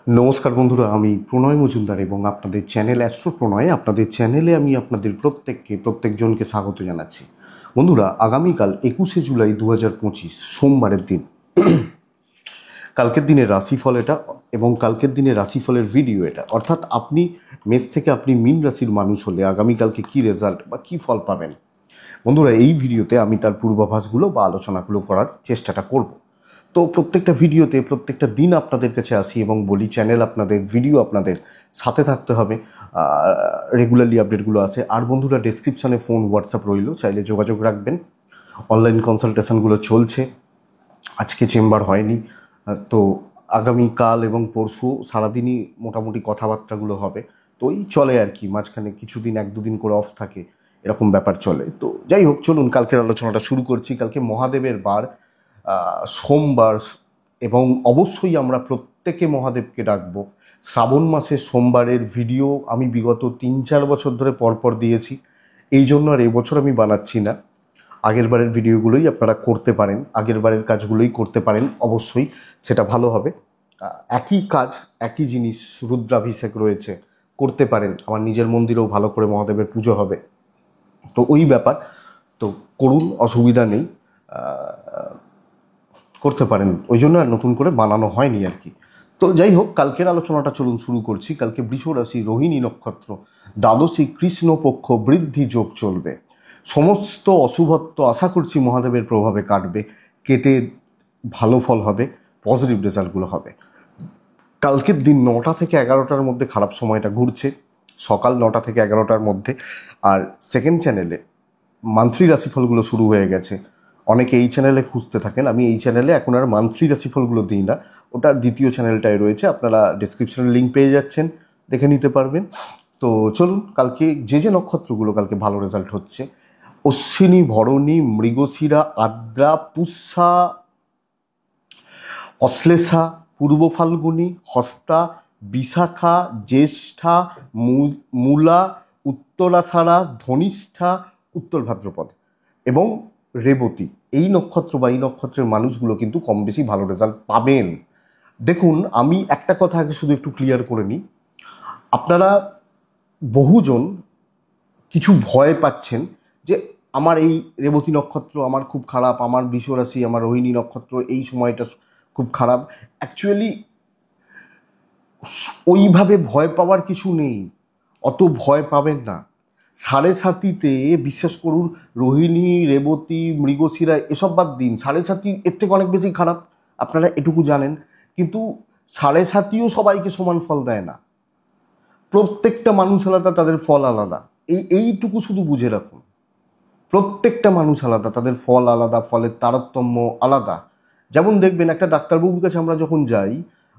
নমস্কার বন্ধুরা, আমি প্রণয় মজুমদার এবং আপনাদের চ্যানেল অ্যাস্ট্রো প্রণয়, আপনাদের চ্যানেলে আমি আপনাদের প্রত্যেকজনকে স্বাগত জানাচ্ছি। বন্ধুরা, আগামীকাল 21শে জুলাই 2025 সোমবারের দিন, কালকের দিনের রাশিফল এটা এবং কালকের দিনের রাশিফলের ভিডিও এটা। অর্থাৎ আপনি মেষ থেকে আপনি মীন রাশির মানুষ হলে আগামীকালকে কী রেজাল্ট বা কী ফল পাবেন। বন্ধুরা, এই ভিডিওতে আমি তার পূর্বাভাসগুলো বা আলোচনাগুলো করার চেষ্টাটা করব। তো প্রত্যেকটা ভিডিওতে প্রত্যেকটা দিন আপনাদের কাছে আসি এবং বলি চ্যানেল আপনাদের, ভিডিও আপনাদের সাথে থাকতে হবে, রেগুলারলি আপডেটগুলো আসে। আর বন্ধুরা, ডেসক্রিপশানে ফোন হোয়াটসঅ্যাপ রইল, চাইলে যোগাযোগ রাখবেন। অনলাইন কনসালটেশনগুলো চলছে, আজকে চেম্বার হয়নি, তো আগামীকাল এবং পরশু সারাদিনই মোটামুটি কথাবার্তাগুলো হবে। তো এই চলে আর কি, মাঝখানে কিছুদিন 1-2 দিন করে অফ থাকে, এরকম ব্যাপার চলে। তো যাই হোক, চলুন কালকের আলোচনাটা শুরু করছি। কালকে মহাদেবের বার, সোমবার, এবং অবশ্যই আমরা প্রত্যেকে মহাদেবকে ডাকবো। শ্রাবণ মাসের সোমবারের ভিডিও আমি বিগত 3-4 বছর ধরে পরপর দিয়েছি, এই জন্য আর এবছর আমি বানাচ্ছি না। আগের বারের ভিডিওগুলোই আপনারা করতে পারেন, আগের বারের কাজগুলোই করতে পারেন, অবশ্যই সেটা ভালো হবে। একই কাজ, একই জিনিস, রুদ্রাভিষেক রয়েছে, করতে পারেন। আমার নিজের মন্দিরেও ভালো করে মহাদেবের পুজো হবে, তো ওই ব্যাপার। তো করুন, অসুবিধা নেই, করতে পারেন, ওই জন্য আর নতুন করে বানানো হয়নি আর কি। তো যাই হোক, কালকের আলোচনাটা চলুন শুরু করছি। কালকে বৃষ রাশি, রোহিণী নক্ষত্র, দ্বাদশী কৃষ্ণপক্ষ বৃদ্ধি যোগ চলবে। সমস্ত অশুভত্ব আশা করছি মহাদেবের প্রভাবে কাটবে, কেটে ভালো ফল হবে, পজিটিভ রেজাল্টগুলো হবে। কালকের দিন 9টা থেকে 11টার মধ্যে খারাপ সময়টা ঘুরছে, সকাল 9টা থেকে 11টার মধ্যে। আর সেকেন্ড চ্যানেলে মান্থলি রাশিফলগুলো শুরু হয়ে গেছে। অনেকে এই চ্যানেলে খুঁজতে থাকেন, আমি এই চ্যানেলে এখন আর মান্থলি রাশিফলগুলো দিই না, ওটা দ্বিতীয় চ্যানেলটায় রয়েছে, আপনারা ডিসক্রিপশনে লিঙ্ক পেয়ে যাচ্ছেন, দেখে নিতে পারবেন। তো চলুন, কালকে যে নক্ষত্রগুলো কালকে ভালো রেজাল্ট হচ্ছে: অশ্বিনী, ভরণী, মৃগশিরা, আদ্রা, পুষ্যা, অশ্লেষা, পূর্ব ফাল্গুনী, হস্তা, বিশাখা, জ্যেষ্ঠা, মূলা, উত্তরাষাঢ়া, ধনিষ্ঠা, উত্তর ভাদ্রপদ এবং রেবতী। এই নক্ষত্র বা এই নক্ষত্রের মানুষগুলো কিন্তু কম বেশি ভালো রেজাল্ট পাবেন। দেখুন, আমি একটা কথা আগে শুধু একটু ক্লিয়ার করে নিই। আপনারা বহুজন কিছু ভয় পাচ্ছেন যে আমার এই রেবতী নক্ষত্র আমার খুব খারাপ, আমার বৃষ রাশি, আমার রোহিণী নক্ষত্র এই সময়টা খুব খারাপ। অ্যাকচুয়ালি ওইভাবে ভয় পাওয়ার কিছু নেই, অত ভয় পাবেন না। সাড়ে সাতিতে, বিশ্বাস করুন, রোহিণী, রেবতী, মৃগশিরা এসব বাদ দিন, সাড়ে সাতি এর থেকে অনেক বেশি খারাপ, আপনারা এটুকু জানেন। কিন্তু সাড়ে সাতিও সবাইকে সমান ফল দেয় না, প্রত্যেকটা মানুষ আলাদা, তাদের ফল আলাদা। এইটুকু শুধু বুঝে রাখুন, প্রত্যেকটা মানুষ আলাদা, তাদের ফল আলাদা, ফলের তারতম্য আলাদা। যেমন দেখবেন, একটা ডাক্তারবাবুর কাছে আমরা যখন যাই,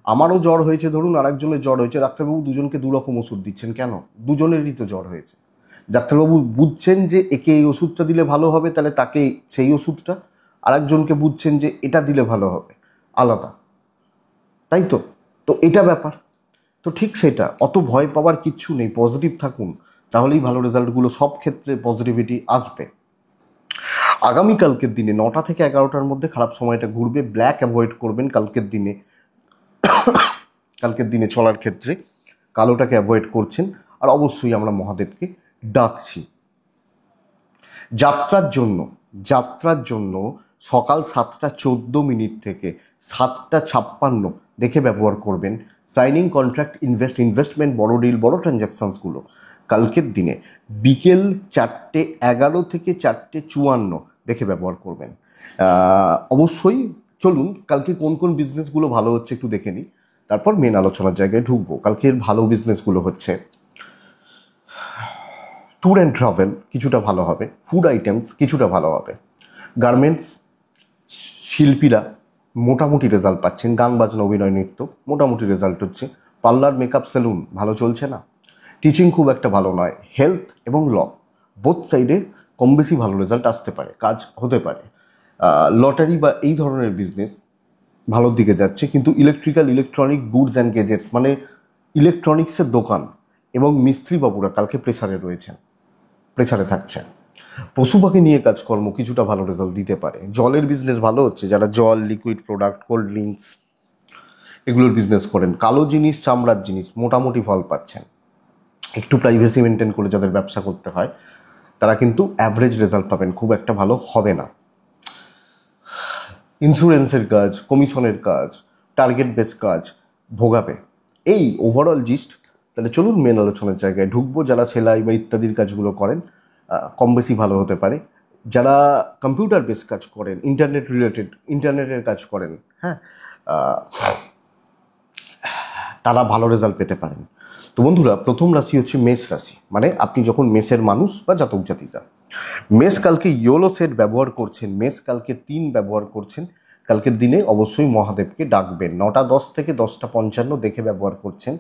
আমারও জ্বর হয়েছে ধরুন, আরেকজনের জ্বর হয়েছে, ডাক্তারবাবু দুজনকে দুরকম ওষুধ দিচ্ছেন কেন? দুজনেরই তো জ্বর হয়েছে। ডাক্তারবাবু বুঝছেন যে একে এই ওষুধটা দিলে ভালো হবে, তাহলে তাকে সেই ওষুধটা, আরেকজনকে বুঝছেন যে এটা দিলে ভালো হবে, আলাদা, তাই তো? তো এটা ব্যাপার। তো ঠিক সেটা, অত ভয় পাওয়ার কিচ্ছু নেই, পজিটিভ থাকুন, তাহলেই ভালো রেজাল্টগুলো সব ক্ষেত্রে পজিটিভিটি আসবে। আগামীকালকের দিনে 9টা থেকে 11টার মধ্যে খারাপ সময়টা ঘুরবে, ব্ল্যাক অ্যাভয়েড করবেন কালকের দিনে। কালকের দিনে চলার ক্ষেত্রে কালোটাকে অ্যাভয়েড করছেন। আর অবশ্যই আমরা মহাদেবকে ডাকছি। যাত্রার জন্য সকাল 7টা 14 মিনিট থেকে 7টা 56 দেখে ব্যবহার করবেন। সাইনিং কন্ট্রাক্ট, ইনভেস্টমেন্ট, বড় ডিল, বড় ট্রানজ্যাকশনসগুলো কালকের দিনে বিকেল 4:11 থেকে 4:54 দেখে ব্যবহার করবেন। অবশ্যই চলুন কালকে কোন কোন বিজনেসগুলো ভালো হচ্ছে একটু দেখে নিই, তারপর মেন আলোচনার জায়গায় ঢুকবো। কালকের ভালো বিজনেসগুলো হচ্ছে ট্যুর অ্যান্ড ট্রাভেল, কিছুটা ভালো হবে। ফুড আইটেমস কিছুটা ভালো হবে। গার্মেন্টস, শিল্পীরা মোটামুটি রেজাল্ট পাচ্ছেন। গান বাজনা, অভিনয়, নৃত্য মোটামুটি রেজাল্ট হচ্ছে। পার্লার, মেকআপ, সেলুন ভালো চলছে না। টিচিং খুব একটা ভালো নয়। হেলথ এবং ল, বোথ সাইডে কম বেশি ভালো রেজাল্ট আসতে পারে, কাজ হতে পারে। লটারি বা এই ধরনের বিজনেস ভালোর দিকে যাচ্ছে। কিন্তু ইলেকট্রনিক গুডস অ্যান্ড গ্যাজেটস, মানে ইলেকট্রনিক্সের দোকান এবং মিস্ত্রি বাবুরা কালকে প্রেসারে থাকছেন। পশু পাখি নিয়ে কাজকর্ম কিছুটা ভালো রেজাল্ট দিতে পারে। জলের বিজনেস ভালো হচ্ছে, যারা জল, লিকুইড প্রোডাক্ট, কোল্ড ড্রিঙ্কস এগুলোর বিজনেস করেন, কালো জিনিস চামড়ার জিনিস মোটামুটি ফল পাচ্ছেন। একটু প্রাইভেসি মেনটেন করে যাদের ব্যবসা করতে হয় তারা কিন্তু অ্যাভারেজ রেজাল্ট পাবেন, খুব একটা ভালো হবে না। ইন্স্যুরেন্সের কাজ, কমিশনের কাজ, টার্গেট বেস কাজ ভোগাবে, এই ওভারঅল জিস্ট। তাহলে চলুন মেন আলোচনার জায়গায় ঢুকবো। যারা সেলাই বা ইত্যাদির কাজগুলো করেন কম বেশি ভালো হতে পারে। যারা কম্পিউটার বেস কাজ করেন, ইন্টারনেট রিলেটেড ইন্টারনেটের কাজ করেন, হ্যাঁ, তারা ভালো রেজাল্ট পেতে পারেন। তো বন্ধুরা, প্রথম রাশি হচ্ছে মেষ রাশি, মানে আপনি যখন মেষের মানুষ বা জাতক জাতিকা, মেষ কালকে ইয়োলো সেট ব্যবহার করছেন, মেষ কালকে 3 ব্যবহার করছেন, কালকের দিনে অবশ্যই মহাদেবকে ডাকবেন। 9:10 থেকে 10:55 দেখে ব্যবহার করছেন।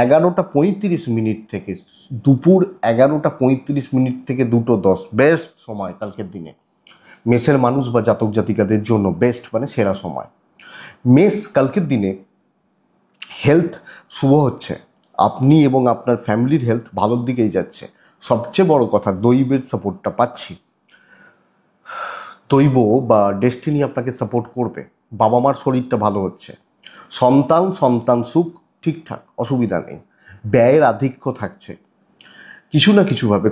11:35 থেকে দুপুর 11:35 থেকে 2:10 বেস্ট সময় কালকের দিনে মেষের মানুষ বা জাতক জাতিকাদের জন্য, বেস্ট মানে সেরা সময়। মেষ কালকের দিনে হেলথ শুভ হচ্ছে, আপনি এবং আপনার ফ্যামিলির হেলথ ভালোর দিকেই যাচ্ছে। সবচেয়ে বড় কথা, দৈবের সাপোর্টটা পাচ্ছি, দৈব বা ডেস্টিনি আপনাকে সাপোর্ট করবে। বাবা মার শরীরটা ভালো হচ্ছে, সন্তান সুখ ঠিকঠাক, অসুবিধা নেই। ব্যয়ের আধিক্য থাকছে, কিছু না কিছুভাবে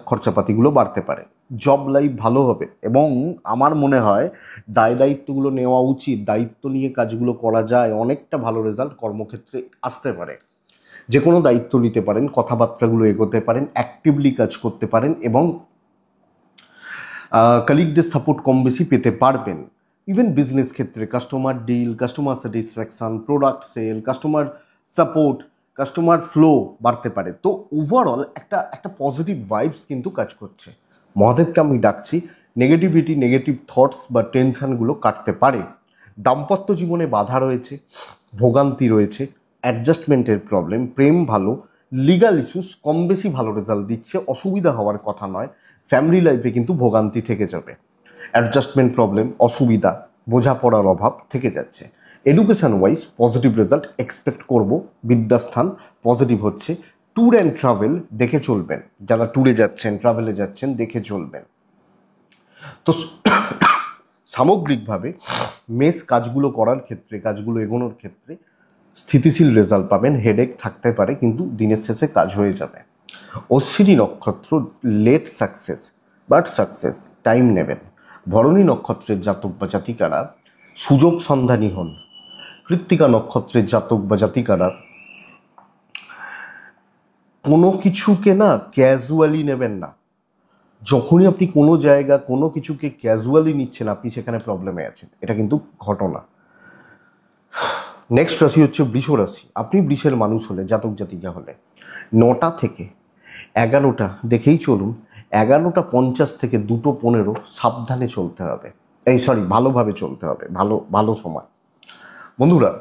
খরচাপাতিগুলো বাড়তে পারে। জব লাইফ ভালো হবে এবং আমার মনে হয় দায় দায়িত্বগুলো নেওয়া উচিত, দায়িত্ব নিয়ে কাজগুলো করা যায়, অনেকটা ভালো রেজাল্ট কর্মক্ষেত্রে আসতে পারে। যে কোনো দায়িত্ব নিতে পারেন, কথাবার্তাগুলো এগোতে পারেন, অ্যাক্টিভলি কাজ করতে পারেন এবং কলিগদের সাপোর্ট কম বেশি পেতে পারবেন। ইভেন বিজনেস ক্ষেত্রে customer deal, customer satisfaction, product sale, customer support, customer flow বাড়তে পারে। তো ওভারঅল একটা পজিটিভ ভাইবস কিন্তু কাজ করছে। মহাদেবকে আমি ডাকছি, নেগেটিভিটি, নেগেটিভ থটস বা টেনশনগুলো কাটতে পারে। দাম্পত্য জীবনে বাধা রয়েছে, ভোগান্তি রয়েছে, অ্যাডজাস্টমেন্টের প্রবলেম, প্রেম ভালো, লিগাল ইস্যুস কম বেশি ভালো রেজাল্ট দিচ্ছে, অসুবিধা হওয়ার কথা নয়। ফ্যামিলি লাইফে কিন্তু ভোগান্তি থেকে যাবে, অ্যাডজাস্টমেন্ট প্রবলেম, অসুবিধা, বোঝাপড়ার অভাব থেকে যাচ্ছে। Education wise positive result expect করব, বিদ্যাস্থান পজিটিভ হচ্ছে। ট্যুর অ্যান্ড ট্রাভেল দেখে চলবেন, যারা ট্যুরে যাচ্ছেন, ট্রাভেলে যাচ্ছেন দেখে চলবেন। তো সামগ্রিকভাবে মেষ কাজগুলো করার ক্ষেত্রে, কাজগুলো এগোনোর ক্ষেত্রে স্থিতিশীল রেজাল্ট পাবেন। হেডেক থাকতে পারে কিন্তু দিনের শেষে কাজ হয়ে যাবে। অশ্বিনী নক্ষত্র late success, but success time নেবেন। ভরণী নক্ষত্রের জাতক বা জাতিকারা সুযোগ সন্ধানী হন। কৃত্তিকা নক্ষত্রের জাতক বা জাতিকারা কোনো কিছুকে না ক্যাজুয়ালি নেবেন না। যখনই আপনি কোনো জায়গা কোনো কিছুকে ক্যাজুয়ালি নিচ্ছেন, আপনি সেখানে প্রবলেমে আছেন, এটা কিন্তু ঘটনা। নেক্সট রাশি হচ্ছে বৃষ রাশি। আপনি বৃষের মানুষ হলে, জাতক জাতিকা হলে 9টা থেকে 11টা দেখেই চলুন। 11:50 থেকে 2:15 সাবধানে চলতে হবে, ভালোভাবে চলতে হবে, ভালো সময়। বন্ধুরা,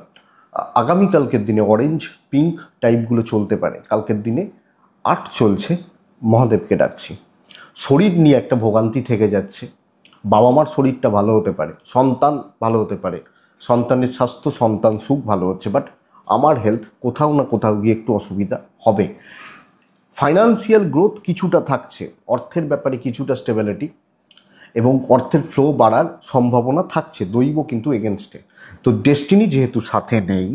আগামীকালকের দিনে অরেঞ্জ পিঙ্ক টাইপগুলো চলতে পারে। কালকের দিনে 8 চলছে, মহাদেবকে ডাকছি। শরীর নিয়ে একটা ভোগান্তি থেকে যাচ্ছে, বাবা মার শরীরটা ভালো হতে পারে, সন্তান ভালো হতে পারে, সন্তানের স্বাস্থ্য, সন্তান সুখ ভালো হচ্ছে, বাট আমার হেলথ কোথাও না কোথাও গিয়ে একটু অসুবিধা হবে। ফাইন্যান্সিয়াল গ্রোথ কিছুটা থাকছে, অর্থের ব্যাপারে কিছুটা স্টেবিলিটি এবং অর্থের ফ্লো বাড়ার সম্ভাবনা থাকছে, দৈব কিন্তু এগেনস্টে। তো ডেস্টিনি যেহেতু সাথে নেই,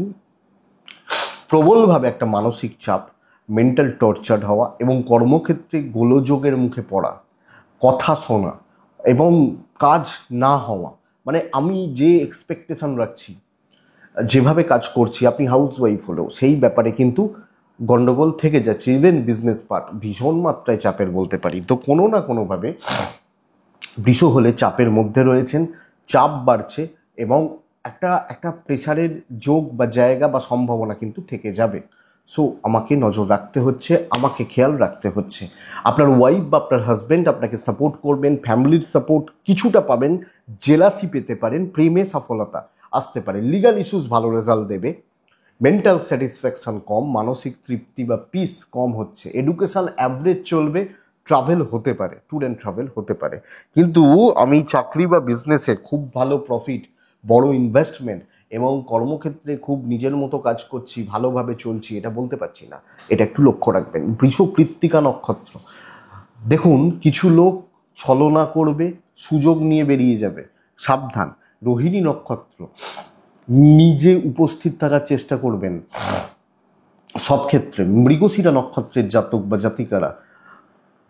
প্রবলভাবে একটা মানসিক চাপ, মেন্টাল টর্চার হওয়া এবং কর্মক্ষেত্রে গোলযোগের মুখে পড়া, কথা শোনা এবং কাজ না হওয়া, মানে আমি যে এক্সপেকটেশন রাখছি, যেভাবে কাজ করছি, আপনি হাউস ওয়াইফ হলেও সেই ব্যাপারে কিন্তু গন্ডগোল থেকে যাচ্ছে। ইভেন বিজনেস পার্ট ভীষণ মাত্রায় চাপের বলতে পারি। তো কোনো না কোনোভাবে বৃষ হলে চাপের মধ্যে রয়েছেন, চাপ বাড়ছে এবং একটা প্রেশারের যোগ বা জায়গা বা সম্ভাবনা কিন্তু থেকে যাবে। সো আমাকে নজর রাখতে হচ্ছে, আমাকে খেয়াল রাখতে হচ্ছে। আপনার ওয়াইফ বা আপনার হাজব্যান্ড আপনাকে সাপোর্ট করবেন, ফ্যামিলির সাপোর্ট কিছুটা পাবেন, জেলাসি পেতে পারেন, প্রেমে সফলতা আসতে পারে, লিগাল ইস্যুস ভালো রেজাল্ট দেবে, মেন্টাল স্যাটিসফ্যাকশন কম, মানসিক তৃপ্তি বা পিস কম হচ্ছে। এডুকেশন অ্যাভারেজ চলবে, ট্রাভেল হতে পারে, ট্যুর অ্যান্ড ট্রাভেল হতে পারে, কিন্তু আমি চাকরি বা বিজনেসে খুব ভালো প্রফিট, বড় ইনভেস্টমেন্ট এবং কর্মক্ষেত্রে খুব নিজের মতো কাজ করছি, ভালোভাবে চলছি, এটা বলতে পারছি না। এটা একটু লক্ষ্য রাখবেন। বৃষ কৃত্তিকা নক্ষত্র, দেখুন কিছু লোক ছলনা করবে, সুযোগ নিয়ে বেরিয়ে যাবে, সাবধান। রোহিণী নক্ষত্র নিজে উপস্থিত থাকার চেষ্টা করবেন সব ক্ষেত্রে। মৃগশিরা নক্ষত্রের জাতক বা জাতিকারা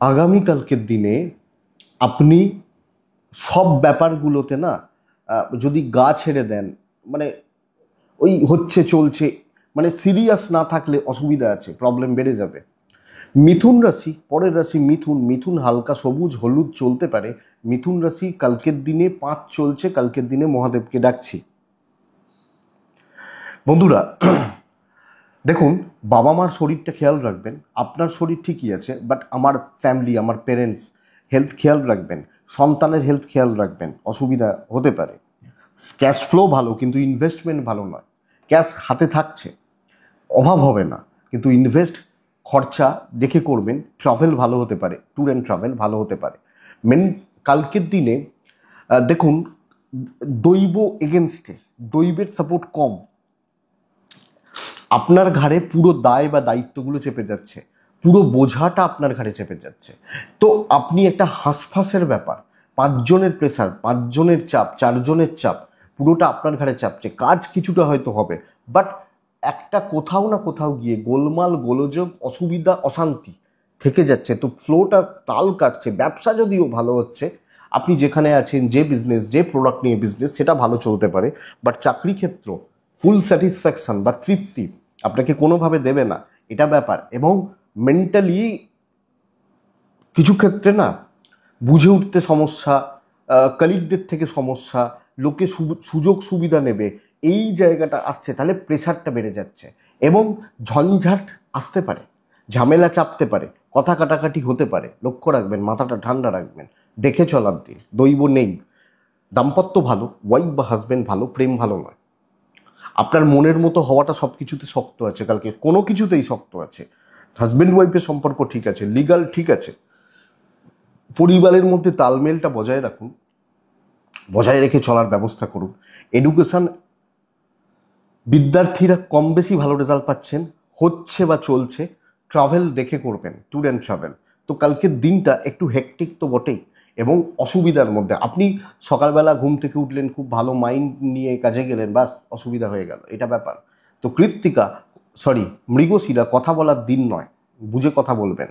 আগামীকালকের দিনে আপনি সব ব্যাপারগুলোতে না যদি গা ছেড়ে দেন, মানে ওই হচ্ছে চলছে, মানে সিরিয়াস না থাকলে অসুবিধা আছে, প্রবলেম বেড়ে যাবে। মিথুন রাশি, পরের রাশি মিথুন। মিথুন হালকা সবুজ হলুদ চলতে পারে। মিথুন রাশি কালকের দিনে 5 চলছে, কালকের দিনে মহাদেবকে ডাকছি। বন্ধুরা দেখুন, বাবা মার শরীরটা খেয়াল রাখবেন। আপনার শরীর ঠিকই আছে, বাট আমার ফ্যামিলি, আমার পেরেন্টস হেলথ খেয়াল রাখবেন, সন্তানের হেলথ খেয়াল রাখবেন, অসুবিধা হতে পারে। ক্যাশ ফ্লো ভালো, কিন্তু ইনভেস্টমেন্ট ভালো নয়। ক্যাশ হাতে থাকছে, অভাব হবে না, কিন্তু ইনভেস্ট খরচা দেখে করবেন। ট্রাভেল ভালো হতে পারে, ট্যুর অ্যান্ড ট্রাভেল ভালো হতে পারে। মেন কালকের দিনে দেখুন, দৈব এগেনস্টে, দৈবের সাপোর্ট কম, আপনার ঘাড়ে পুরো দায় বা দায়িত্বগুলো চেপে যাচ্ছে, পুরো বোঝাটা আপনার ঘাড়ে চেপে যাচ্ছে। তো আপনি একটা হাঁসফাঁসের ব্যাপার, 5 জনের প্রেসার, 5 জনের চাপ, 4 জনের চাপ, পুরোটা আপনার ঘাড়ে চাপছে। কাজ কিছুটা হয়তো হবে, বাট একটা কোথাও না কোথাও গিয়ে গোলমাল, গোলযোগ, অসুবিধা, অশান্তি থেকে যাচ্ছে। তো ফ্লোটা তাল কাটছে। ব্যবসা যদিও ভালো হচ্ছে, আপনি যেখানে আছেন, যে বিজনেস, যে প্রোডাক্ট নিয়ে বিজনেস, সেটা ভালো চলতে পারে, বাট চাকরি ক্ষেত্র ফুল স্যাটিসফ্যাকশন বা তৃপ্তি আপনাকে কোনোভাবে দেবে না, এটা ব্যাপার। এবং মেন্টালি কিছু ক্ষেত্রে না বুঝে উঠতে সমস্যা, কলিগদের থেকে সমস্যা, লোকে সুযোগ সুবিধা নেবে, এই জায়গাটা আসছে। তাহলে প্রেশারটা বেড়ে যাচ্ছে এবং ঝঞ্ঝাট আসতে পারে, ঝামেলা চাপতে পারে, কথা কাটাকাটি হতে পারে। লক্ষ্য রাখবেন, মাথাটা ঠান্ডা রাখবেন, দেখে চলার দিন। দৈব নেই, দাম্পত্য ভালো, ওয়াইফ বা হাজবেন্ড ভালো, প্রেম ভালো নয়। আপনার মনের মতো হওয়াটা সব কিছুতে শক্ত আছে, কালকে কোনো কিছুতেই শক্ত আছে। হাজবেন্ড ওয়াইফের সম্পর্ক ঠিক আছে, লিগাল ঠিক আছে। পরিবারের মধ্যে তালমেলটা বজায় রাখুন, বজায় রেখে চলার ব্যবস্থা করুন। এডুকেশন, বিদ্যার্থীরা কম বেশি ভালো রেজাল্ট পাচ্ছেন, হচ্ছে বা চলছে। ট্রাভেল দেখে করবেন, ট্যুর অ্যান্ড ট্রাভেল। তো কালকের দিনটা একটু হেকটিক তো বটেই, এবং অসুবিধার মধ্যে। আপনি সকালবেলা ঘুম থেকে উঠলেন, খুব ভালো মাইন্ড নিয়ে কাজে গেলেন, বাস অসুবিধা হয়ে গেল, এটা ব্যাপার। তো কৃত্তিকা, মৃগশিরা কথা বলার দিন নয়, বুঝে কথা বলবেন।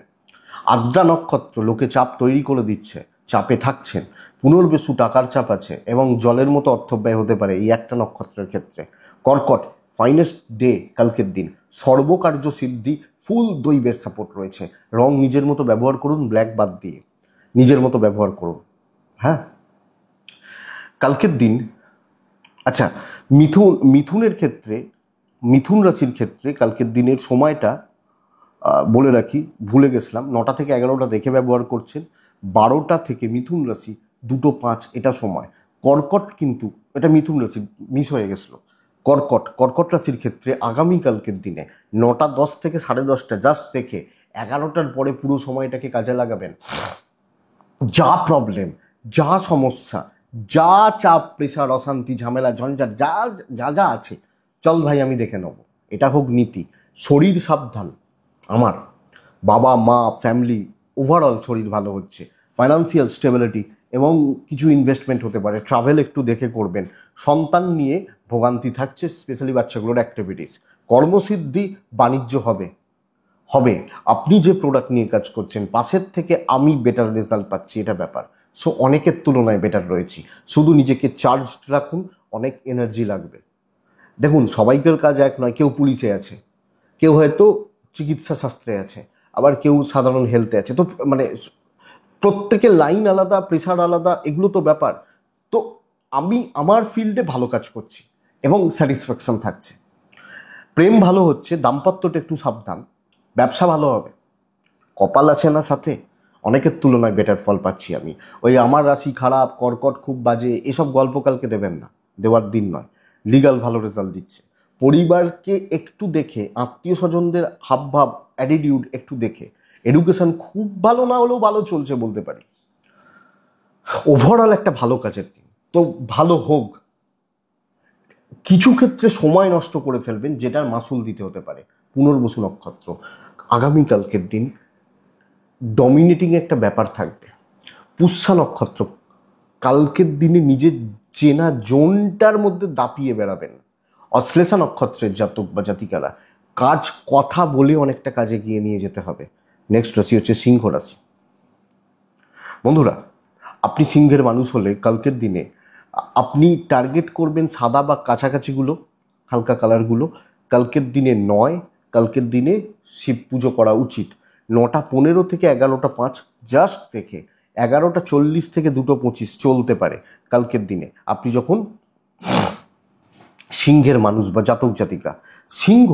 আদ্রা নক্ষত্র লোকে চাপ তৈরি করে দিচ্ছে, চাপে থাকছেন। পুনর্বসু টাকার চাপ আছে এবং জলের মতো অর্থব্যয় হতে পারে এই একটা নক্ষত্রের ক্ষেত্রে। কর্কট, ফাইনেস্ট ডে কালকের দিন, সর্বকার্য সিদ্ধি, ফুল দৈবের সাপোর্ট রয়েছে। রং নিজের মতো ব্যবহার করুন, ব্ল্যাক বাদ দিয়ে নিজের মতো ব্যবহার করুন। হ্যাঁ, কালকের দিন। আচ্ছা, মিথুনের ক্ষেত্রে, মিথুন রাশির ক্ষেত্রে কালকের দিনের সময়টা বলে রাখি, ভুলে গেছিলাম। 9টা থেকে 11টা দেখে ব্যবহার করছেন। 12টা থেকে মিথুন রাশি 2:05 এটা সময়। কর্কট, কিন্তু এটা মিথুন রাশি, মিস হয়ে গেছিল। কর্কট রাশির ক্ষেত্রে আগামীকালকের দিনে 9:10 থেকে 10:30 জাস্ট দেখে 11টার পরে পুরো সময়টাকে কাজে লাগাবেন। যা প্রবলেম, যা সমস্যা, যা চাপ, প্রেশার, অশান্তি, ঝামেলা, ঝঞ্ঝাট, যা যা যা আছে, চল ভাই আমি দেখে নেব, এটা হোক নীতি। শরীর সাবধান, আমার বাবা মা ফ্যামিলি ওভারঅল শরীর ভালো হচ্ছে। ফাইন্যান্সিয়াল স্টেবিলিটি এবং কিছু ইনভেস্টমেন্ট হতে পারে। ট্রাভেল একটু দেখে করবেন। সন্তান নিয়ে ভোগান্তি থাকছে, স্পেশালি বাচ্চাগুলোর অ্যাক্টিভিটিস। কর্মসিদ্ধি, বাণিজ্য হবে হবে। আপনি যে প্রোডাক্ট নিয়ে কাজ করছেন, পাশের থেকে আমি বেটার রেজাল্ট পাচ্ছি, এটা ব্যাপার। সো অনেকের তুলনায় বেটার রয়েছি। শুধু নিজেকে চার্জ রাখুন, অনেক এনার্জি লাগবে। দেখুন, সবাইকার কাজ এক নয়। কেউ পুলিশে আছে, কেউ হয়তো চিকিৎসা শাস্ত্রে আছে, আবার কেউ সাধারণ হেলথে আছে। তো মানে প্রত্যেকের লাইন আলাদা, প্রেশার আলাদা, এগুলো তো ব্যাপার। তো আমি আমার ফিল্ডে ভালো কাজ করছি এবং স্যাটিসফ্যাকশন থাকছে। প্রেম ভালো হচ্ছে, দাম্পত্যটা একটু সাবধান। ব্যবসা ভালো হবে, কপাল আছে না সাথে, অনেকের তুলনায় বেটার ফল পাচ্ছি আমি। ওই আমার রাশি খারাপ, কর্কট খুব বাজে, এসব গল্প কালকে দেবেন না, দেওয়ার দিন নয়। লিগাল ভালো রেজাল্ট দিচ্ছে। পরিবারকে একটু দেখে, আত্মীয় স্বজনদের হাবভাব, অ্যাটিটিউড একটু দেখে। এডুকেশন খুব ভালো না হলেও ভালো চলছে বলতে পারি। ওভারঅল একটা ভালো কাজের দিন, তো ভালো হোক। কিছু ক্ষেত্রে সময় নষ্ট করে ফেলবেন, যেটার মাসুল দিতে হতে পারে। পুনর্বসু নক্ষত্র আগামীকালকের দিন ডমিনেটিং একটা ব্যাপার থাকবে। পুষ্যা নক্ষত্র কালকের দিনে নিজের চেনা জোনটার মধ্যে দাপিয়ে বেড়াবেন। অশ্লেষা নক্ষত্রের জাতক বা জাতিকারা কাজ কথা বলে অনেকটা কাজে গিয়ে নিয়ে যেতে হবে। নেক্সট রাশি হচ্ছে সিংহ রাশি। বন্ধুরা, আপনি সিংহের মানুষ হলে কালকের দিনে আপনি টার্গেট করবেন সাদা বা কাছাকাছিগুলো, হালকা কালারগুলো। কালকের দিনে কালকের দিনে শিব পুজো করা উচিত। 9:15 থেকে 11:05 জাস্ট দেখে, 11:40 থেকে 2:25 চলতে পারে কালকের দিনে। আপনি যখন সিংহের মানুষ বা জাতক জাতিকা, সিংহ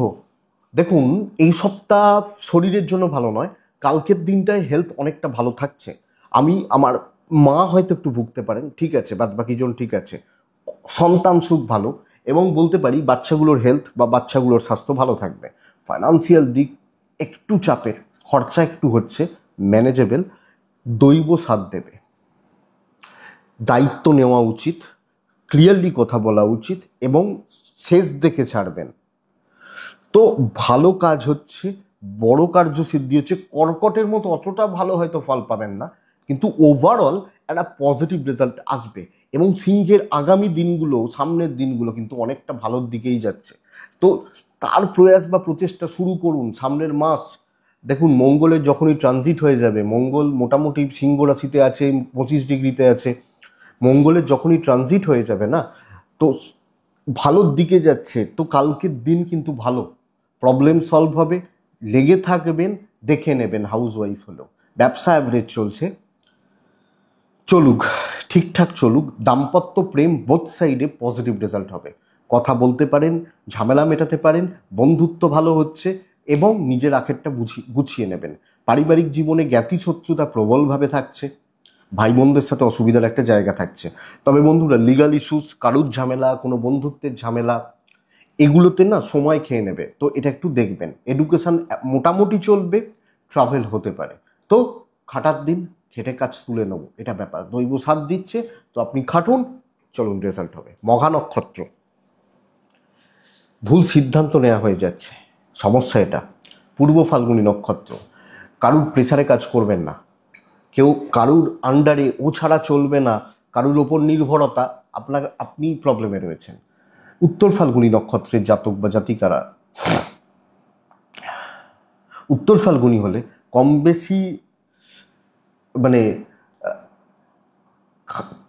দেখুন এই সপ্তাহ শরীরের জন্য ভালো নয়, কালকের দিনটায় হেলথ অনেকটা ভালো থাকছে। আমার মা হয়তো একটু ভুগতে পারেন, ঠিক আছে, বাদ বাকি জন ঠিক আছে। সন্তান সুখ ভালো, এবং বলতে পারি বাচ্চাগুলোর হেলথ বা বাচ্চাগুলোর স্বাস্থ্য ভালো থাকবে। ফাইন্যান্সিয়াল দিক একটু চাপের, খরচা একটু হচ্ছে, ম্যানেজেবল। দৈব সাথ দেবে, দায়িত্ব নেওয়া উচিত, ক্লিয়ারলি কথা বলা উচিত, এবং শেষ দেখে ছাড়বেন। তো ভালো কাজ হচ্ছে, বড় কার্যসিদ্ধি হচ্ছে। কর্কটের মতো অতটা ভালো হয়তো ফল পাবেন না, কিন্তু ওভারঅল একটা পজিটিভ রেজাল্ট আসবে। এবং সিংহের আগামী দিনগুলো, সামনের দিনগুলো কিন্তু অনেকটা ভালোর দিকেই যাচ্ছে। তো তার প্রয়াস বা প্রচেষ্টা শুরু করুন সামনের মাস। দেখুন মঙ্গলের যখনই ট্রানজিট হয়ে যাবে, মঙ্গল মোটামুটি সিংহ রাশিতে আছে, 25 ডিগ্রিতে আছে। মঙ্গলের যখনই ট্রানজিট হয়ে যাবে না, তো ভালোর দিকে যাচ্ছে। তো কালকের দিন কিন্তু ভালো, প্রবলেম সলভ হবে, লেগে থাকবেন, দেখে নেবেন। হাউস ওয়াইফ হলেও ব্যবসা অ্যাভারেজ চলছে, চলুক, ঠিকঠাক চলুক। দাম্পত্য প্রেম বোথ সাইডে পজিটিভ রেজাল্ট হবে। কথা বলতে পারেন, ঝামেলা মেটাতে পারেন, বন্ধুত্ব ভালো হচ্ছে, এবং নিজের আখেরটা গুছিয়ে নেবেন। পারিবারিক জীবনে জ্ঞাতি শত্রুতা প্রবলভাবে থাকছে, ভাই বোনদের সাথে অসুবিধার একটা জায়গা থাকছে। তবে বন্ধুরা, লিগাল ইস্যুস, কারুর ঝামেলা, কোনো বন্ধুত্বের ঝামেলা, এগুলোতে না সময় খেয়ে নেবে। তো এটা একটু দেখবেন। এডুকেশন মোটামুটি চলবে, ট্রাভেল হতে পারে। তো খাটার দিন, খেটে কাজ তুলে নেবো, এটা ব্যাপার। দৈব সাথ দিচ্ছে, তো আপনি খাটুন, চলুন, রেজাল্ট হবে। মঘা নক্ষত্র, ভুল সিদ্ধান্ত নেওয়া হয়ে যাচ্ছে, সমস্যা এটা। পূর্ব ফাল্গুনী নক্ষত্র, কারুর প্রেসারে কাজ করবেন না, কেউ কারুর আন্ডারে ও ছাড়া চলবে না, কারুর ওপর নির্ভরতা, আপনি প্রবলেমে রয়েছেন। উত্তর ফাল্গুনী নক্ষত্রের জাতক বা জাতিকারা, উত্তর ফাল্গুনী হলে কম বেশি মানে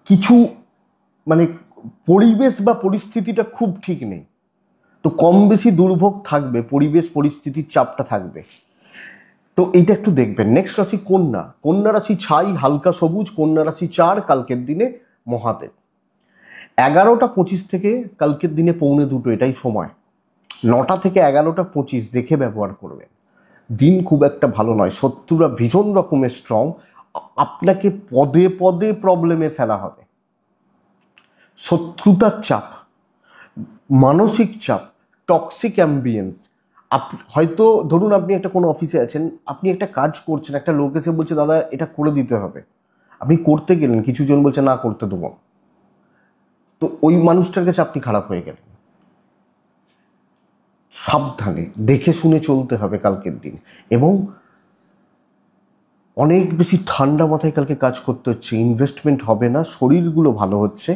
কিছু মানে পরিবেশ বা পরিস্থিতিটা খুব ঠিক নেই, তো কম বেশি দুর্ভোগ থাকবে, পরিবেশ পরিস্থিতির চাপটা থাকবে। তো এইটা একটু দেখবেন। নেক্সট রাশি কন্যা। কন্যা রাশি ছাই হালকা সবুজ, কন্যা রাশি 4 কালকের দিনে মহাদেব। 11:25 থেকে কালকের দিনে 1:45, এটাই সময়। 9টা থেকে 11:25 দেখে ব্যবহার করবেন। দিন খুব একটা ভালো নয়, শত্রুরা ভীষণ রকমের স্ট্রং, আপনাকে পদে পদে প্রবলেমে ফেলা হবে। শত্রুতার চাপ, মানসিক চাপ, টক্সিক অ্যাম্বিয়েন্স। হয়তো ধরুন আপনি একটা কোনো অফিসে আছেন, আপনি একটা কাজ করছেন, একটা লোক এসে বলছে দাদা এটা করে দিতে হবে, আপনি করতে গেলেন, কিছু জন বলছে না করতে দেবো, তো ওই মানুষটার কাছে আপনি খারাপ হয়ে গেলেন। সাবধানে দেখে শুনে চলতে হবে কালকের দিন, এবং অনেক বেশি ঠান্ডা মাথায় কালকে কাজ করতে হচ্ছে। ইনভেস্টমেন্ট হবে না, শরীরগুলো ভালো হচ্ছে,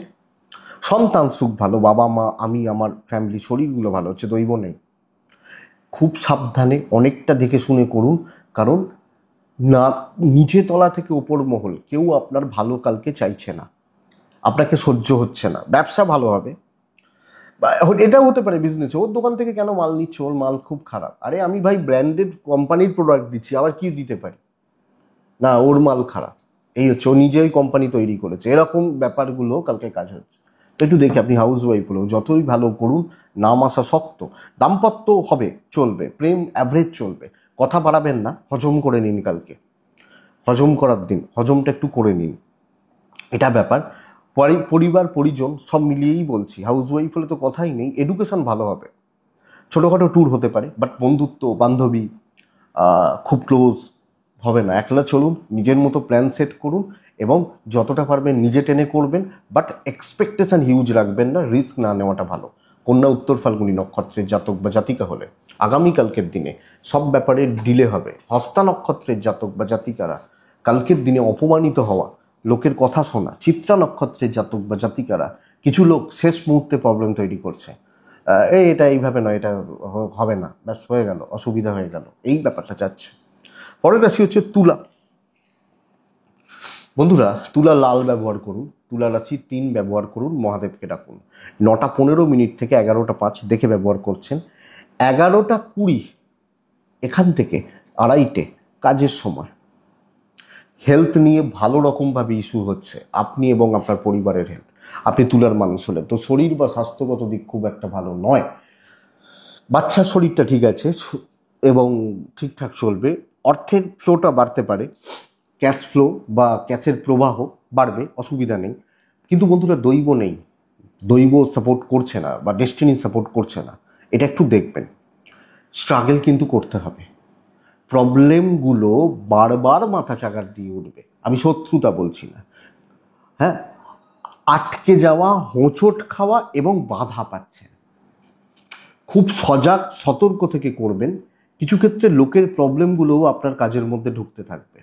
সন্তান সুখ ভালো, বাবা মা, আমি, আমার ফ্যামিলি, শরীরগুলো ভালো হচ্ছে, দৈব নেই। খুব সাবধানে অনেকটা দেখে শুনে করুন, কারণ না নিচে তলা থেকে ওপর মহল কেউ আপনার ভালো কালকে চাইছে না, আপনাকে সহ্য হচ্ছে না। ব্যবসা ভালো হবে, বা এটাও হতে পারে বিজনেসে, ওর দোকান থেকে কেন মাল নিচ্ছ, ওর মাল খুব খারাপ। আরে আমি ভাই ব্র্যান্ডেড কোম্পানির প্রোডাক্ট দিচ্ছি, আবার কি দিতে পারি, না ওর মাল খারাপ, এই হচ্ছে, ও নিজেই কোম্পানি তৈরি করেছে, এরকম ব্যাপারগুলো কালকে কাজ হচ্ছে। তো একটু দেখি, আপনি হাউস ওয়াইফ হলেও যতই ভালো করুন, নাম আসা শক্ত। দাম্পত্য হবে, চলবে, প্রেম অ্যাভারেজ চলবে। কথা বাড়াবেন না, হজম করে নিন কালকে, হজম করার দিন, হজমটা একটু করে নিন, এটা ব্যাপার। পরিবার পরিজন সব মিলিয়েই বলছি, হাউস ওয়াইফ হলে তো কথাই নেই। এডুকেশন ভালো হবে, ছোটোখাটো ট্যুর হতে পারে, বাট বন্ধুত্ব বান্ধবী খুব ক্লোজ হবে না। একলা চলুন, নিজের মতো প্ল্যান সেট করুন, এবং যতটা পারবেন নিজে টেনে করবেন, বাট এক্সপেকটেশন হিউজ রাখবেন না, রিস্ক না নেওয়াটা ভালো। কন্যা উত্তর ফাল্গুনী নক্ষত্রের জাতক বা জাতিকা হলে আগামীকালকের দিনে সব ব্যাপারে ডিলে হবে। হস্তা নক্ষত্রের জাতক বা জাতিকারা কালকের দিনে অপমানিত হওয়া, লোকের কথা শোনা। চিত্রা নক্ষত্রের জাতক বা জাতিকারা, কিছু লোক শেষ মুহূর্তে প্রবলেম তৈরি করছে, এটা এইভাবে নয়, এটা হবে না, ব্যাস হয়ে গেল, অসুবিধা হয়ে গেল, এই ব্যাপারটা চাচ্ছে। পরের রাশি হচ্ছে তুলা। বন্ধুরা, তুলা লাল ব্যবহার করুন, তুলা রাশি 3 ব্যবহার করুন, মহাদেবকে ডাকুন। 9:15 থেকে 11:05 দেখে ব্যবহার করছেন। 11:20 এখান থেকে 2:30 কাজের সময়। হেলথ নিয়ে ভালো রকমভাবে ইস্যু হচ্ছে, আপনি এবং আপনার পরিবারের হেলথ। আপনি তুলার মানুষ হলে তো শরীর বা স্বাস্থ্যগত দিক খুব একটা ভালো নয়। বাচ্চার শরীরটা ঠিক আছে এবং ঠিকঠাক চলবে, অর্থের ফ্লোটা বাড়তে পারে, ক্যাশ ফ্লো বা ক্যাশের প্রবাহ বাড়বে, অসুবিধা নেই। কিন্তু বন্ধুরা, দৈব নেই, দৈব সাপোর্ট করছে না বা ডেস্টিনি সাপোর্ট করছে না, এটা একটু দেখবেন। স্ট্রাগল কিন্তু করতে হবে, প্রবলেমগুলো বারবার মাথা চাকার দিয়ে উঠবে, আমি শত্রুতা বলছি না, হ্যাঁ, আটকে যাওয়া, হোঁচট খাওয়া এবং বাধা পাচ্ছে। খুব সজাগ সতর্ক থেকে করবেন, কিছু ক্ষেত্রে লোকের প্রবলেমগুলোও আপনার কাজের মধ্যে ঢুকতে থাকবে।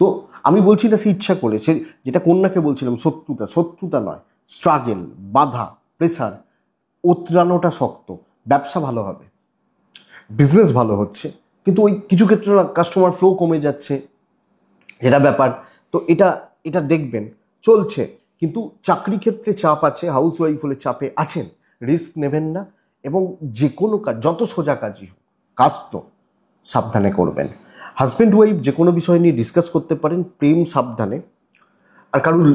তো আমি বলছি না সে ইচ্ছা করে, সে যেটা কন্যাকে বলছিলাম, শত্রুতা নয়, স্ট্রাগল, বাধা, প্রেসার, উতরানোটা শক্ত। ব্যবসা ভালো হবে, বিজনেস ভালো হচ্ছে, কিন্তু ওই কিছু ক্ষেত্রে কাস্টমার ফ্লো কমে যাচ্ছে, যেটা ব্যাপার। তো এটা এটা দেখবেন, চলছে। কিন্তু চাকরি ক্ষেত্রে চাপ আছে, হাউস ওয়াইফ হলে চাপে আছেন, রিস্ক নেবেন না। এবং যে কোনো কাজ, যত সোজা কাজই হোক, কাজ তো সাবধানে করবেন। হাজব্যান্ড ওয়াইফ যে কোনো বিষয় নিয়ে ডিসকাস করতে পারেন, প্রেম সাবধানে। আর কারুর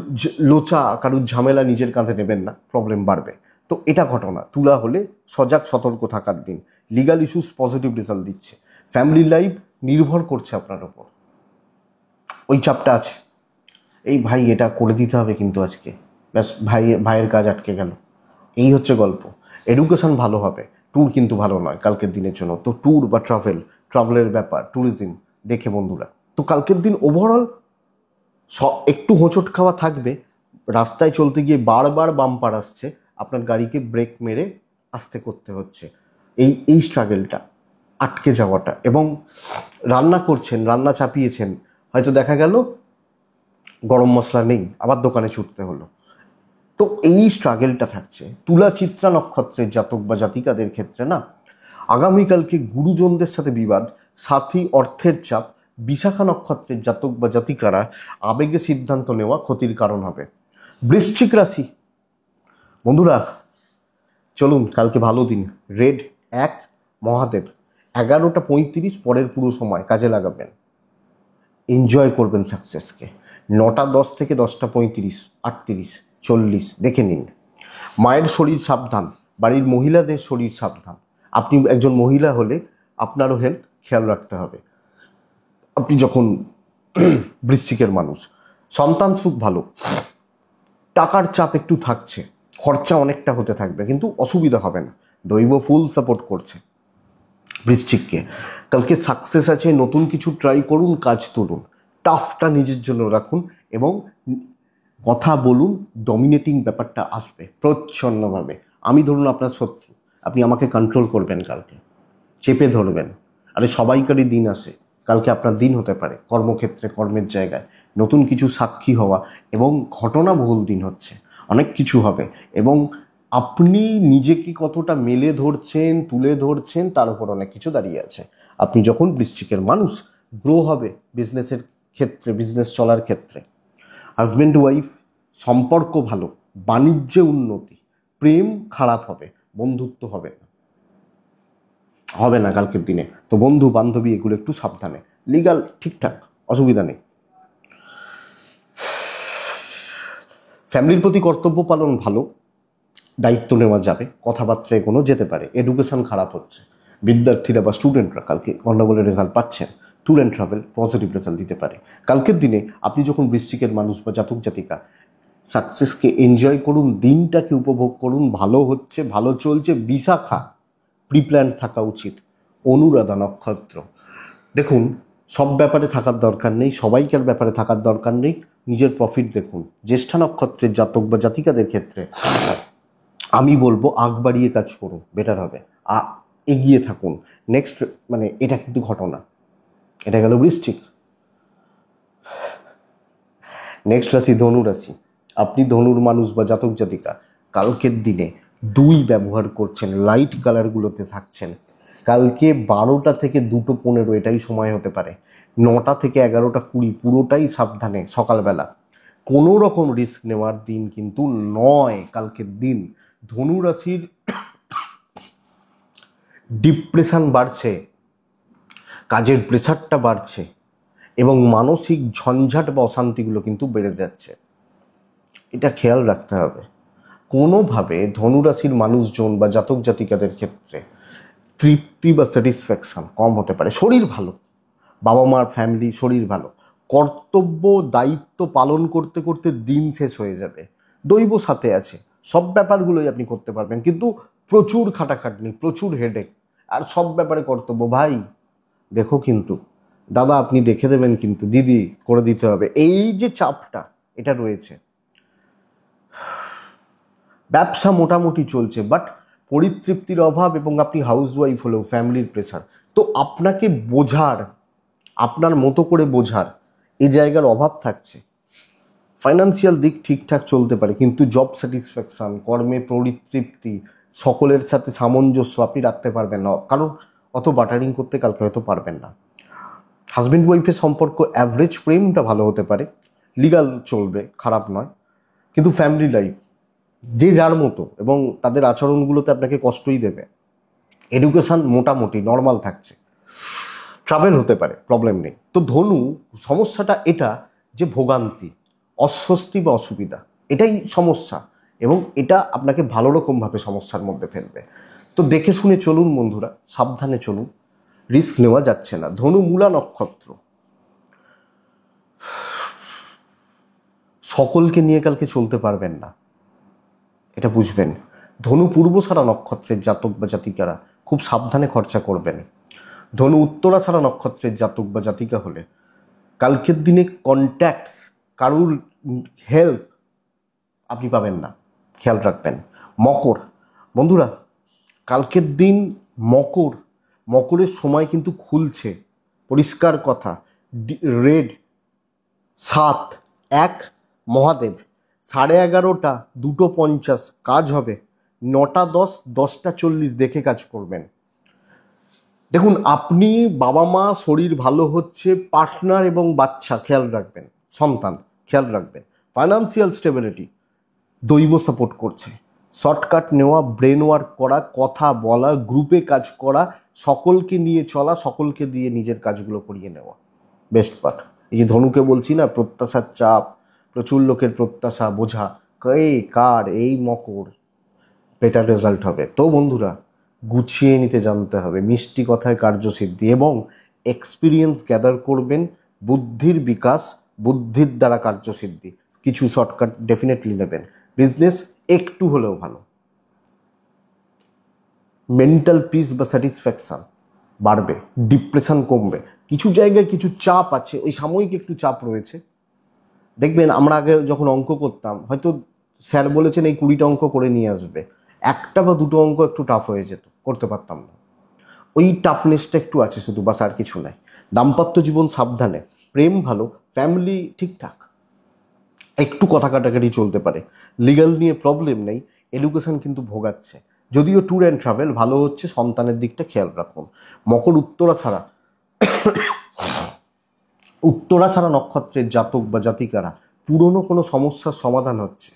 লোচা, কারুর ঝামেলা নিজের কাঁধে নেবেন না, প্রবলেম বাড়বে। তো এটা ঘটনা। তুলা হলে সজাগ সতর্ক থাকার দিন। লিগাল ইস্যুস পজিটিভ রেজাল্ট দিচ্ছে। ফ্যামিলি লাইফ নির্ভর করছে আপনার ওপর, ওই চাপটা আছে। এই ভাই এটা করে দিতে হবে কিন্তু আজকে, ব্যাস ভাইয়ের কাজ আটকে গেল, এই হচ্ছে গল্প। এডুকেশন ভালো হবে, ট্যুর কিন্তু ভালো নয় কালকের দিনের জন্য। তো ট্যুর বা ট্রাভেলের ব্যাপার, ট্যুরিজম দেখে বন্ধুরা। তো কালকের দিন ওভারঅল একটু হোঁচট খাওয়া থাকবে, রাস্তায় চলতে গিয়ে বারবার বাম্পার আসছে, আপনার গাড়িকে ব্রেক মেরে আস্তে করতে হচ্ছে, এই স্ট্রাগলটা, আটকে যাওয়াটা। এবং রান্না করছেন, রান্না চাপিয়েছেন, হয়তো দেখা গেল গরম মশলা নেই, আবার দোকানে ছুটতে হলো। তো এই স্ট্রাগলটা থাকছে। তুলা চিত্রা নক্ষত্রের জাতক বা জাতিকাদের ক্ষেত্রে না, আগামীকালকে গুরুজনদের সাথে বিবাদ, সাথী অর্থের চাপ। বিশাখা নক্ষত্রের জাতক বা জাতিকারা আবেগে সিদ্ধান্ত নেওয়া ক্ষতির কারণ হবে। বৃশ্চিক রাশি বন্ধুরা, চলুন কালকে ভালো দিন। রেড 1 মহাদেব, 11:35 পরের পুরো সময় কাজে লাগাবেন, এনজয় করবেন সাকসেসকে। 9:10 থেকে 10:35, 38, 40 দেখে নিন। মায়ের শরীর সাবধান, বাড়ির মহিলাদের শরীর সাবধান। আপনি একজন মহিলা হলে আপনারও হেলথ খেয়াল রাখতে হবে, আপনি যখন বৃশ্চিকের মানুষ। সন্তান সুখ ভালো, টাকার চাপ একটু থাকছে, খরচা অনেকটা হতে থাকবে, কিন্তু অসুবিধা হবে না, দৈব ফুল সাপোর্ট করছে বৃশ্চিককে। কালকে সাকসেস আছে, নতুন কিছু ট্রাই করুন, কাজ তুলুন, টাফটা নিজের জন্য রাখুন এবং কথা বলুন, ডমিনেটিং ব্যাপারটা আসবে প্রচ্ছন্নভাবে। আমি ধরুন আপনার শত্রু, আপনি আমাকে কন্ট্রোল করবেন, কালকে চেপে ধরবেন। আরে সবাইকারই দিন আসে, কালকে আপনার দিন হতে পারে, কর্মক্ষেত্রে, কর্মের জায়গায় নতুন কিছু সাক্ষী হওয়া এবং ঘটনাবহুল দিন হচ্ছে, অনেক কিছু হবে। এবং আপনি নিজেকে কতটা মেলে ধরছেন, তুলে ধরছেন, তার উপর অনেক কিছু দাঁড়িয়ে আছে। আপনি যখন বৃশ্চিকের মানুষ, গ্রো হবে বিজনেসের ক্ষেত্রে, বিজনেস চলার ক্ষেত্রে। হাজব্যান্ড ওয়াইফ সম্পর্ক ভালো, বাণিজ্যে উন্নতি। প্রেম খারাপ হবে, বন্ধুত্ব হবে না কালকের দিনে। তো বন্ধু বান্ধবী এগুলো একটু সাবধানে। লিগাল ঠিকঠাক, অসুবিধা নেই। ফ্যামিলির প্রতি কর্তব্য পালন ভালো, দায়িত্ব নেওয়া যাবে, কথাবার্তায় কোনো যেতে পারে। এডুকেশন খারাপ হচ্ছে, বিদ্যার্থীরা বা স্টুডেন্টরা কালকে গণ্ডগোলের রেজাল্ট পাচ্ছেন। Tour and travel positive result দিতে পারে কালকের দিনে। আপনি যখন বৃশ্চিকের মানুষ বা জাতক জাতিকা, সাকসেসকে এনজয় করুন, দিনটাকে উপভোগ করুন, ভালো হচ্ছে, ভালো চলছে। বিশাখা প্রিপ্ল্যান থাকা উচিত। অনুরাধা নক্ষত্র, দেখুন সব ব্যাপারে থাকার দরকার নেই, সবাইকার ব্যাপারে থাকার দরকার নেই, নিজের প্রফিট দেখুন। জ্যেষ্ঠা নক্ষত্রের জাতক বা জাতিকাদের ক্ষেত্রে আমি বলবো আগ বাড়িয়ে কাজ করুন, বেটার হবে, এগিয়ে থাকুন। নেক্সট মানে এটা কিন্তু ঘটনা, এটা গেল বৃশ্চিক। নেক্সট রাশি ধনু রাশি। আপনি ধনুর মানুষ বা জাতক জাতিকা, কালকের দিনে 2 ব্যবহার করছেন, লাইট কালারগুলোতে থাকছেন। কালকে 12টা থেকে 2:15 এটাই সময় হতে পারে, 9টা থেকে 11টা 20 পুরোটাই সাবধানে সকালবেলা। কোনো রকম রিস্ক নেওয়ার দিন কিন্তু নয় কালকের দিন। ধনু রাশির ডিপ্রেশন বাড়ছে, কাজের প্রেশারটা বাড়ছে এবং মানসিক ঝঞ্ঝাট বা অশান্তিগুলো কিন্তু বেড়ে যাচ্ছে। এটা খেয়াল রাখতে হবে। কোনোভাবে ধনুরাশির মানুষজন বা জাতক জাতিকাদের ক্ষেত্রে তৃপ্তি বা স্যাটিসফ্যাকশন কম হতে পারে। শরীর ভালো, বাবা মার ফ্যামিলি, শরীর ভালো, কর্তব্য দায়িত্ব পালন করতে করতে দিন শেষ হয়ে যাবে। দৈব সাথে আছে, সব ব্যাপারগুলোই আপনি করতে পারবেন, কিন্তু প্রচুর খাটাখাটনি, প্রচুর হেডেক, আর সব ব্যাপারে কর্তব্য। ভাই দেখো কিন্তু, দাদা আপনি দেখে দেবেন কিন্তু, দিদি করে দিতে হবে, এই যে চাপটা এটা রয়েছে। ব্যবসা মোটামুটি চলছে, বাট পরিতৃপ্তির অভাব এবং আপনি হাউসওয়াইফ হলেও ফ্যামিলির প্রেশার, তো আপনাকে বোঝার, আপনার মতো করে বোঝার এই জায়গার অভাব থাকছে। ফাইন্যান্সিয়াল দিক ঠিকঠাক চলতে পারে, কিন্তু জব স্যাটিসফ্যাকশন, কর্মে পরিতৃপ্তি, সকলের সাথে সামঞ্জস্য আপনি রাখতে পারবেন না, কারণ অত বাটারিং করতে কালকে হয়তো পারবেন না। হাজব্যান্ড ওয়াইফের সম্পর্ক অ্যাভারেজ, প্রেমটা ভালো হতে পারে, লিগাল চলবে, খারাপ নয়, কিন্তু ফ্যামিলি লাইফ যে যার মতো এবং তাদের আচরণগুলোতে আপনাকে কষ্টই দেবে। এডুকেশন মোটামুটি নর্মাল থাকছে, ট্রাভেল হতে পারে, প্রবলেম নেই। তো ধনু সমস্যাটা এটা যে ভোগান্তি, অস্বস্তি বা অসুবিধা, এটাই সমস্যা, এবং এটা আপনাকে ভালো রকমভাবে সমস্যার মধ্যে ফেলবে। তো দেখে শুনে চলুন বন্ধুরা, সাবধানে চলুন, রিস্ক নেওয়া যাচ্ছে না। ধনু মূলা নক্ষত্র, সকলকে নিয়ে কালকে চলতে পারবেন না, এটা বুঝবেন। ধনু পূর্বসারা নক্ষত্রের জাতক বা জাতিকারা খুব সাবধানে খরচা করবেন। ধনু উত্তরাছাড়া নক্ষত্রের জাতক বা জাতিকা হলে কালকের দিনে কন্ট্যাক্টস, কারুর হেল্প আপনি পাবেন না, খেয়াল রাখবেন। মকর, বন্ধুরা কালকের দিন মকরের সময় কিন্তু খুলছে, পরিষ্কার কথা। রেড 7-1 মহাদেব, 11:30 2:50 কাজ হবে, 9:10 10:40 দেখে কাজ করবেন। দেখুন, আপনি, বাবা মা, শরীর ভালো হচ্ছে, পার্টনার এবং বাচ্চা খেয়াল রাখবেন, সন্তান খেয়াল রাখবেন। ফাইন্যান্সিয়াল স্টেবিলিটি, দৈব সাপোর্ট করছে। শর্টকাট নেওয়া, ব্রেন ওয়ার্ক করা, কথা বলা, গ্রুপে কাজ করা, সকলকে নিয়ে চলা, সকলকে দিয়ে নিজের কাজগুলো করিয়ে নেওয়া বেস্ট পার্ট। এই যে ধনুকে বলছি না, প্রত্যাশার চাপ, প্রচুর লোকের প্রত্যাশা বোঝা, কে কার, এই মকর বেটার রেজাল্ট হবে। তো বন্ধুরা গুছিয়ে নিতে জানতে হবে, মিষ্টি কথায় কার্যসিদ্ধি, এবং এক্সপিরিয়েন্স গ্যাদার করবেন, বুদ্ধির বিকাশ, বুদ্ধির দ্বারা কার্যসিদ্ধি। কিছু শর্টকাট ডেফিনেটলি নেবেন, বিজনেস একটু হলেও ভালো, মেন্টাল পিস বা স্যাটিসফ্যাকশন বাড়বে, ডিপ্রেশন কমবে। কিছু জায়গায় কিছু চাপ আছে, ওই সাময়িক একটু চাপ রয়েছে। দেখবেন আমরা আগে যখন অঙ্ক করতাম, হয়তো স্যার বলেছেন এই 20টা অঙ্ক করে নিয়ে আসবে, 1টা বা 2টো অঙ্ক একটু টাফ হয়ে যেত, করতে পারতাম না। ওই টাফনেসটা একটু আছে শুধু, বাস আর কিছু নাই। দাম্পত্য জীবন সাবধানে, প্রেম ভালো, ফ্যামিলি ঠিকঠাক, একটু কথা কাটাকাটি চলতে পারে, লিগাল নিয়ে প্রবলেম নেই। এডুকেশন কিন্তু ভোগাচ্ছে, যদিও ট্যুর অ্যান্ড ট্রাভেল ভালো হচ্ছে, সন্তানের দিকটা খেয়াল রাখুন। মকর উত্তরাছাড়া নক্ষত্রের জাতক বা জাতিকারা পুরনো কোনো সমস্যার সমাধান হচ্ছে।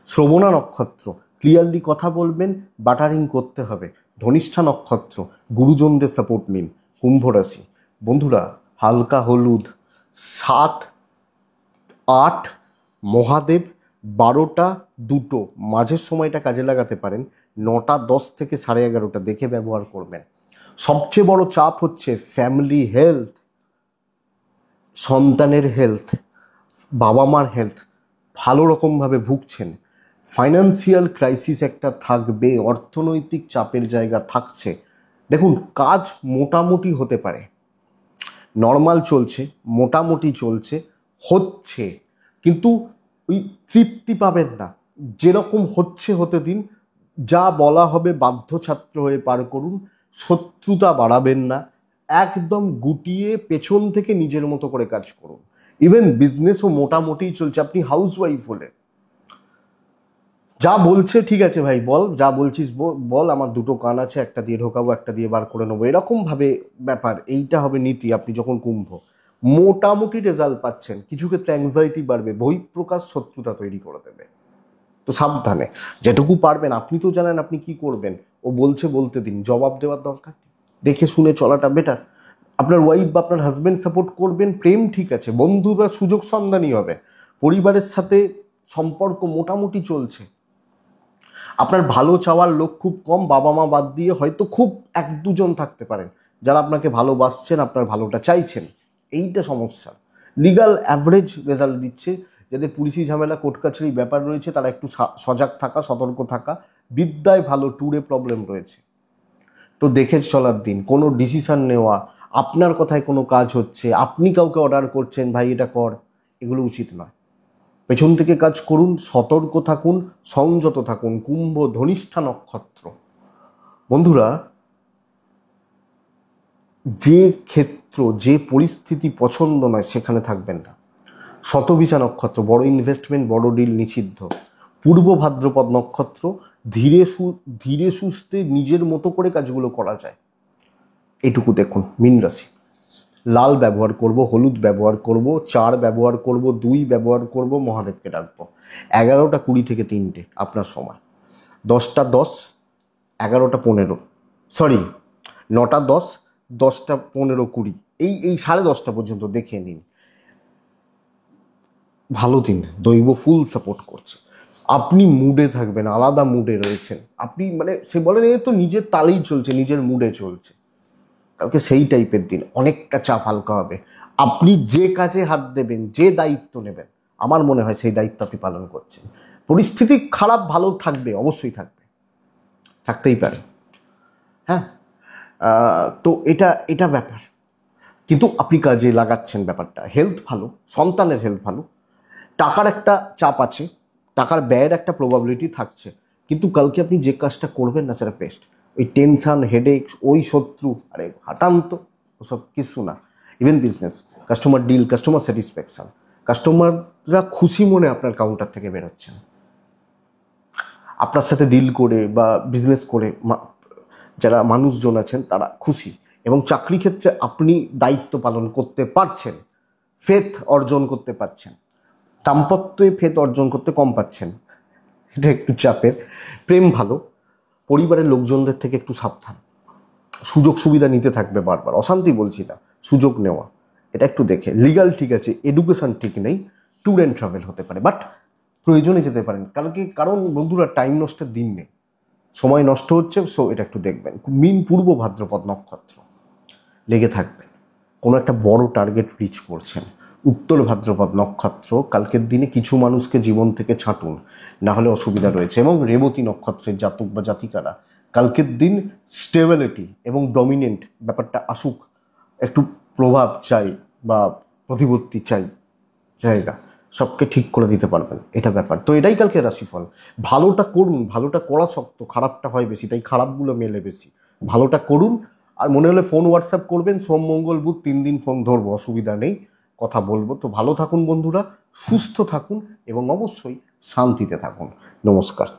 শ্রবণা নক্ষত্র, ক্লিয়ারলি কথা বলবেন, বাটারিং করতে হবে। ধনিষ্ঠা নক্ষত্র, গুরুজনদের সাপোর্ট নিন। কুম্ভ রাশি, বন্ধুরা হালকা হলুদ 7-8 মহাদেব, 12টা 2টো মাঝের সময়টা কাজে লাগাতে পারেন, 9:10 থেকে 11:30 দেখে ব্যবহার করবেন। সবচেয়ে বড় চাপ হচ্ছে ফ্যামিলি হেলথ, সন্তানের হেলথ, বাবা মার হেলথ, ভালো রকমভাবে ভুগছেন। ফাইন্যান্সিয়াল ক্রাইসিস একটা থাকবে, অর্থনৈতিক চাপের জায়গা থাকছে। দেখুন, কাজ মোটামুটি হতে পারে, নর্মাল চলছে, মোটামুটি চলছে, হচ্ছে, কিন্তু ওই তৃপ্তি পাবেন না। যেরকম হচ্ছে হতে দিন, যা বলা হবে বাধ্য ছাত্র হয়ে পার করুন, শত্রুতা বাড়াবেন না, একদম গুটিয়ে পেছন থেকে নিজের মতো করে কাজ করুন। ইভেন বিজনেসও মোটামুটি চলছে, আপনি হাউসওয়াইফ হলে যা বলছে ঠিক আছে ভাই, বল যা বলছিস বল, আমার দুটো কান আছে, একটা দিয়ে ঢোকাবো একটা দিয়ে বার করে নেবো, এরকম ভাবে ব্যাপার। এইটা হবে নীতি। আপনি যখন কুম্ভ মোটামুটি রেজাল্ট পাচ্ছেন, কিছু ক্ষেত্রে অ্যাংজাইটি বাড়বে, বহিঃপ্রকাশ শত্রুতা তৈরি করে দেবে। তো সাবধানে, যেটুকু পারবেন। আপনি তো জানেন আপনি কি করবেন, ও বলছে বলতে দিন, জবাব দেওয়ার দরকার নেই। দেখে শুনে চলাটা বেটার। আপনার ওয়াইফ বা আপনার হাজবেন্ড সাপোর্ট করবেন, প্রেম ঠিক আছে, বন্ধু বা সুযোগ সন্ধানী হবে, পরিবারের সাথে সম্পর্ক মোটামুটি চলছে। আপনার ভালো চাওয়ার লোক খুব কম, বাবা মা বাদ দিয়ে হয়তো খুব এক দুজন থাকতে পারেন যারা আপনাকে ভালোবাসছেন, আপনার ভালোটা চাইছেন। এইটা সমস্যা। লিগাল অ্যাভারেজ রেজাল্ট দিচ্ছে। যাদের পুলিশি ঝামেলা কোর্ট কাছারি ব্যাপার রয়েছে তারা একটু সজাগ থাকা, সতর্ক থাকা। বিদ্যায় ভালো, ট্যুরে প্রবলেম রয়েছে। তো দেখে চলার দিন। কোনো ডিসিশন নেওয়া, আপনার কথায় কোনো কাজ হচ্ছে, আপনি কাউকে অর্ডার করছেন ভাই এটা কর, এগুলো উচিত নয়। পেছন থেকে কাজ করুন, সতর্ক থাকুন, সংযত থাকুন। কুম্ভ ধনিষ্ঠা নক্ষত্র। বন্ধুরা, যে ক্ষেত্র যে পরিস্থিতি পছন্দ নয় সেখানে থাকবেন না। শতভিষা নক্ষত্র, বড় ইনভেস্টমেন্ট বড় ডিল নিষিদ্ধ। পূর্ব ভাদ্রপদ নক্ষত্র, ধীরে সুস্থে নিজের মতো করে কাজগুলো করা যায়। এটুকু দেখুন। মীন রাশি, লাল ব্যবহার করব, হলুদ ব্যবহার করব, 4 ব্যবহার করব, 2 ব্যবহার করব, মহাদেবকে ডাকবো। 11টা 20 থেকে 3টে আপনার সময়। 10টা 10, 11টা 15, সরি 9টা 10, 10টা 15, 20, এই 10:30 পর্যন্ত দেখে নিন। ভালো দিন, দৈব ফুল সাপোর্ট করছে। আপনি মুডে থাকবেন, আলাদা মুডে রয়েছেন আপনি, মানে সে বলেন এ তো নিজের তালেই চলছে, নিজের মুডে চলছে। কালকে সেই টাইপের দিন, অনেকটা চাপ হালকা হবে। আপনি যে কাজে হাত দেবেন, যে দায়িত্ব নেবেন, আমার মনে হয় সেই দায়িত্ব আপনি পালন করছেন। পরিস্থিতি খারাপ ভালো থাকবে, অবশ্যই থাকবে, থাকতেই পারে। হ্যাঁ, তো এটা এটা ব্যাপার। কিন্তু আপনি কাজে লাগাচ্ছেন ব্যাপারটা। হেলথ ভালো, সন্তানের হেলথ ভালো। টাকার একটা চাপ আছে, টাকার ব্যয়ের একটা প্রবাবিলিটি থাকছে। কিন্তু কালকে আপনি যে কাজটা করবেন না সেটা বেস্ট। ওই টেনশন, হেডেক, ওই শত্রু, আরে হাঁটান তো, ওসব কিছু না। Even business, customer deal, customer satisfaction, কাস্টমাররা খুশি মনে আপনার কাউন্টার থেকে বেরোচ্ছেন। আপনার সাথে ডিল করে বা বিজনেস করে যারা মানুষজন আছেন তারা খুশি। এবং চাকরি ক্ষেত্রে আপনি দায়িত্ব পালন করতে পারছেন, ফেথ অর্জন করতে পারছেন। দাম্পত্যে ফেথ অর্জন করতে কম পাচ্ছেন, এটা একটু চাপের। প্রেম ভালো, পরিবারের লোকজনদের থেকে একটু সাবধান। সুযোগ সুবিধা নিতে থাকবে বারবার, অশান্তি বলছি না, সুযোগ নেওয়া, এটা একটু দেখে। লিগাল ঠিক আছে, এডুকেশন ঠিক নেই, ট্যুর অ্যান্ড ট্রাভেল হতে পারে, বাট প্রয়োজনে যেতে পারেন। কারণ বন্ধুরা টাইম নষ্টের দিন নেই, সময় নষ্ট হচ্ছে। সো এটা একটু দেখবেন। মীন পূর্ব ভাদ্রপদ নক্ষত্র, লেগে থাকবেন, কোনো একটা বড় টার্গেট রিচ করছেন। উত্তর ভাদ্রপদ নক্ষত্র, কালকের দিনে কিছু মানুষকে জীবন থেকে ছাঁটুন, না হলে অসুবিধা রয়েছে। এবং রেবতী নক্ষত্রের জাতক বা জাতিকারা, কালকের দিন স্টেবিলিটি এবং ডমিনেন্ট ব্যাপারটা আসুক, একটু প্রভাব চাই বা প্রতিপত্তি চাই, জায়গা সবকে ঠিক করে দিতে পারবেন, এটা ব্যাপার। তো এটাই কালকে রাশিফল। ভালোটা করুন, ভালোটা করা শক্ত, খারাপটা হয় বেশি, তাই খারাপগুলো মেলে বেশি। ভালোটা করুন। আর মনে হলে ফোন হোয়াটসঅ্যাপ করবেন, সোম মঙ্গল বুধ 3 দিন ফোন ধরবো, অসুবিধা নেই, কথা বলবো। তো ভালো থাকুন বন্ধুরা, সুস্থ থাকুন এবং অবশ্যই শান্তিতে থাকুন। নমস্কার।